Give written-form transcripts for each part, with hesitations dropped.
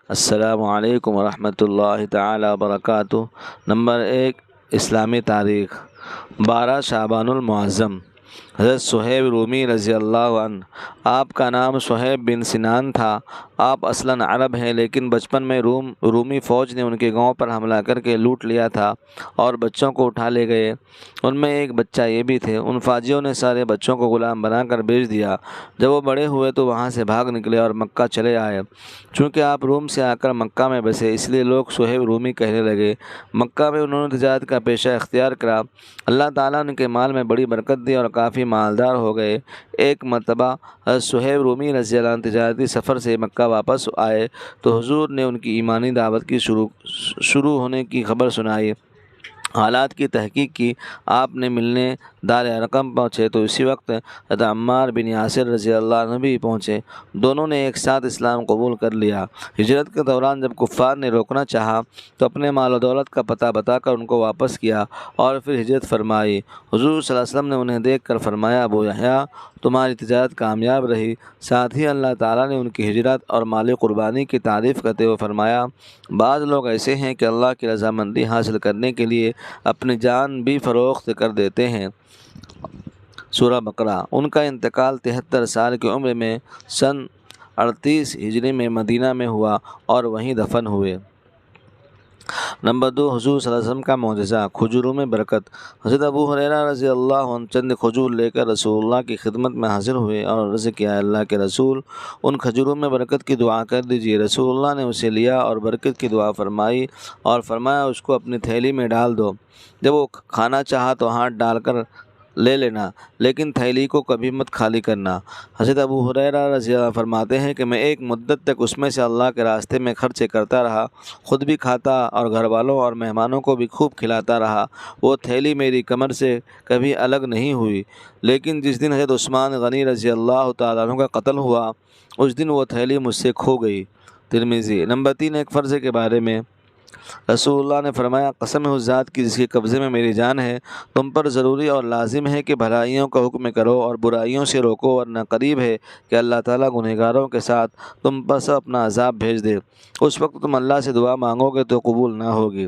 السلام علیکم ورحمۃ اللہ تعالی وبرکاتہ۔ نمبر 1، اسلامی تاریخ۔ 12 شعبان المعظم۔ حضرت صہیب رومی رضی اللہ عنہ، آپ کا نام صہیب بن سنان تھا۔ آپ اصلاً عرب ہیں، لیکن بچپن میں رومی فوج نے ان کے گاؤں پر حملہ کر کے لوٹ لیا تھا اور بچوں کو اٹھا لے گئے۔ ان میں ایک بچہ یہ بھی تھے۔ ان فاجیوں نے سارے بچوں کو غلام بنا کر بیچ دیا۔ جب وہ بڑے ہوئے تو وہاں سے بھاگ نکلے اور مکہ چلے آئے۔ چونکہ آپ روم سے آ کر مکہ میں بسے، اس لیے لوگ صہیب رومی کہنے لگے۔ مکہ میں انہوں نے تجارت کا پیشہ اختیار کرا۔ اللہ تعالیٰ نے ان کے مال میں بڑی برکت دی اور کافی مالدار ہو گئے۔ ایک مرتبہ حضرت صہیب رومی رضی اللہ عنہ تجارتی سفر سے مکہ واپس آئے تو حضور نے ان کی ایمانی دعوت کی شروع ہونے کی خبر سنائی۔ حالات کی تحقیق کی۔ آپ نے ملنے دار ارقم پہنچے تو اسی وقت حضرت عمار بن یاسر رضی اللہ عنہ بھی پہنچے۔ دونوں نے ایک ساتھ اسلام قبول کر لیا۔ ہجرت کے دوران جب کفار نے روکنا چاہا تو اپنے مال و دولت کا پتہ بتا کر ان کو واپس کیا اور پھر ہجرت فرمائی۔ حضور صلی اللہ علیہ وسلم نے انہیں دیکھ کر فرمایا، ابو یحییٰ، تمہاری تجارت کامیاب رہی۔ ساتھ ہی اللہ تعالیٰ نے ان کی ہجرت اور مالی قربانی کی تعریف کرتے ہوئے فرمایا، بعض لوگ ایسے ہیں کہ اللہ کی رضامندی حاصل کرنے کے لیے اپنی جان بھی فروخت کر دیتے ہیں۔ سورہ بقرہ۔ ان کا انتقال 73 سال کی عمر میں سن 38 ہجری میں مدینہ میں ہوا اور وہیں دفن ہوئے۔ نمبر 2، حضور صلی اللہ علیہ وسلم کا معجزہ، کھجوروں میں برکت۔ حضرت ابو ہریرہ رضی اللہ عنہ چند کھجور لے کر رسول اللہ کی خدمت میں حاضر ہوئے اور عرض کیا، اللہ کے رسول، ان کھجوروں میں برکت کی دعا کر دیجیے۔ رسول اللہ نے اسے لیا اور برکت کی دعا فرمائی اور فرمایا، اس کو اپنی تھیلی میں ڈال دو۔ جب وہ کھانا چاہا تو ہاتھ ڈال کر لے لینا، لیکن تھیلی کو کبھی مت خالی کرنا۔ حضرت ابو ہریرہ رضی اللہ عنہ فرماتے ہیں کہ میں ایک مدت تک اس میں سے اللہ کے راستے میں خرچ کرتا رہا، خود بھی کھاتا اور گھر والوں اور مہمانوں کو بھی خوب کھلاتا رہا۔ وہ تھیلی میری کمر سے کبھی الگ نہیں ہوئی، لیکن جس دن حضرت عثمان غنی رضی اللہ تعالیٰ عنہ کا قتل ہوا، اس دن وہ تھیلی مجھ سے کھو گئی۔ ترمذی۔ نمبر 3، ایک فرض کے بارے میں۔ رسول اللہ نے فرمایا، قسم ہے اس ذات کی جس کے قبضے میں میری جان ہے، تم پر ضروری اور لازم ہے کہ بھلائیوں کا حکم کرو اور برائیوں سے روکو، ورنہ قریب ہے کہ اللہ تعالیٰ گنہگاروں کے ساتھ تم پر سے اپنا عذاب بھیج دے۔ اس وقت تم اللہ سے دعا مانگو گے تو قبول نہ ہوگی۔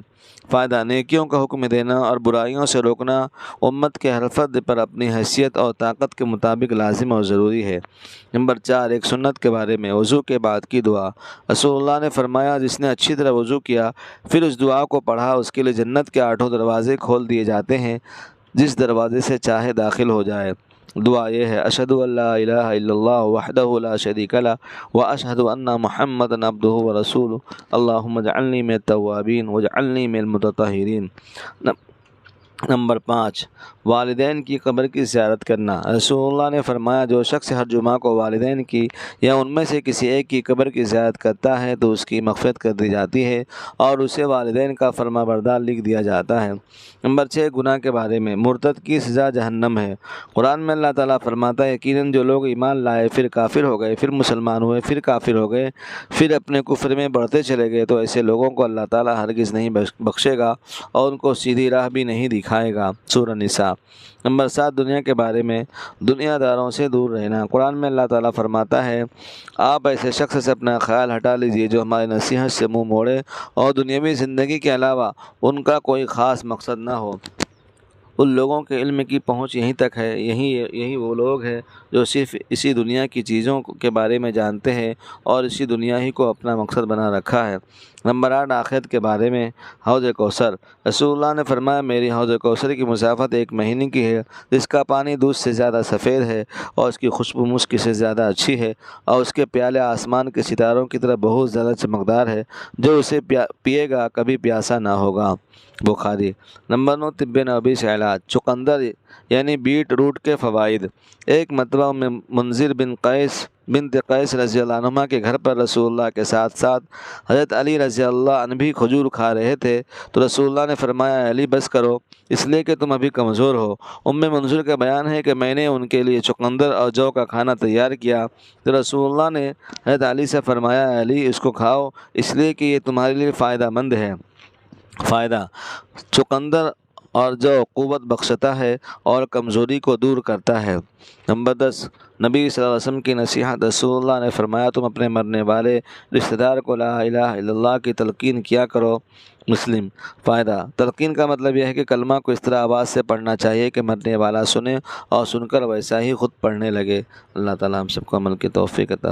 فائدہ، نیکیوں کا حکم دینا اور برائیوں سے روکنا امت کے ہر فرد پر اپنی حیثیت اور طاقت کے مطابق لازم اور ضروری ہے۔ نمبر 4، ایک سنت کے بارے میں، وضو کے بعد کی دعا۔ رسول اللہ نے فرمایا، جس نے اچھی طرح وضو کیا پھر اس دعا کو پڑھا، اس کے لیے جنت کے 8 دروازے کھول دیے جاتے ہیں، جس دروازے سے چاہے داخل ہو جائے۔ دعا یہ ہے، اشہد ان لا الہ الا اللہ وحدہ لا شریک لہ واشہد ان محمدا عبدہ ورسولہ اللہم اجعلنی من التوابین واجعلنی من المتطہرین۔ نمبر 5، والدین کی قبر کی زیارت کرنا۔ رسول اللہ نے فرمایا، جو شخص ہر جمعہ کو والدین کی یا ان میں سے کسی ایک کی قبر کی زیارت کرتا ہے تو اس کی مغفرت کر دی جاتی ہے اور اسے والدین کا فرما بردار لکھ دیا جاتا ہے۔ نمبر 6، گناہ کے بارے میں۔ مرتد کی سزا جہنم ہے۔ قرآن میں اللہ تعالیٰ فرماتا ہے، یقیناً جو لوگ ایمان لائے پھر کافر ہو گئے، پھر مسلمان ہوئے، پھر کافر ہو گئے، پھر اپنے کفر میں بڑھتے چلے گئے تو ایسے لوگوں کو اللہ تعالیٰ ہرگز نہیں بخشے گا اور ان کو سیدھی راہ بھی نہیں دکھائے گا۔ سورہ نساء۔ نمبر 7، دنیا کے بارے میں۔ دنیا داروں سے دور رہنا۔ قرآن میں اللہ تعالیٰ فرماتا ہے، آپ ایسے شخص سے اپنا خیال ہٹا لیجیے جو ہماری نصیحت سے منہ موڑے اور دنیاوی زندگی کے علاوہ ان کا کوئی خاص مقصد نہ ہو۔ ان لوگوں کے علم کی پہنچ یہیں تک ہے، یہی وہ لوگ ہیں جو صرف اسی دنیا کی چیزوں کے بارے میں جانتے ہیں اور اسی دنیا ہی کو اپنا مقصد بنا رکھا ہے۔ نمبر 8، آخرت کے بارے میں۔ حوض کوثر۔ رسول اللہ نے فرمایا، میری حوض کوثر کی مسافت 1 مہینے کی ہے، جس کا پانی دودھ سے زیادہ سفید ہے اور اس کی خوشبو مسک سے زیادہ اچھی ہے اور اس کے پیالے آسمان کے ستاروں کی طرح بہت زیادہ چمکدار ہے، جو اسے پیے گا کبھی پیاسا نہ ہوگا۔ بخاری۔ نمبر 9، طب نبوی سے علاج۔ چقندر یعنی بیٹ روٹ کے فوائد۔ ایک مرتبہ منذر بنت قیس رضی اللہ عنہ کے گھر پر رسول اللہ کے ساتھ ساتھ حضرت علی رضی اللہ عنہ بھی کھجور کھا رہے تھے تو رسول اللہ نے فرمایا، علی بس کرو، اس لیے کہ تم ابھی کمزور ہو۔ منذر کا بیان ہے کہ میں نے ان کے لیے چقندر اور جو کا کھانا تیار کیا تو رسول اللہ نے حضرت علی سے فرمایا، علی اس کو کھاؤ، اس لیے کہ یہ تمہارے لیے فائدہ مند ہے۔ فائدہ، چقندر اور جو قوت بخشتا ہے اور کمزوری کو دور کرتا ہے۔ نمبر 10، نبی صلی اللہ علیہ وسلم کی نصیحت۔ رسول اللہ نے فرمایا تم اپنے مرنے والے رشتہ دار کو لا الہ الا اللہ کی تلقین کیا کرو۔ مسلم۔ فائدہ: تلقین کا مطلب یہ ہے کہ کلمہ کو اس طرح آواز سے پڑھنا چاہیے کہ مرنے والا سنے اور سن کر ویسا ہی خود پڑھنے لگے۔ اللہ تعالیٰ ہم سب کو عمل کی توفیق عطا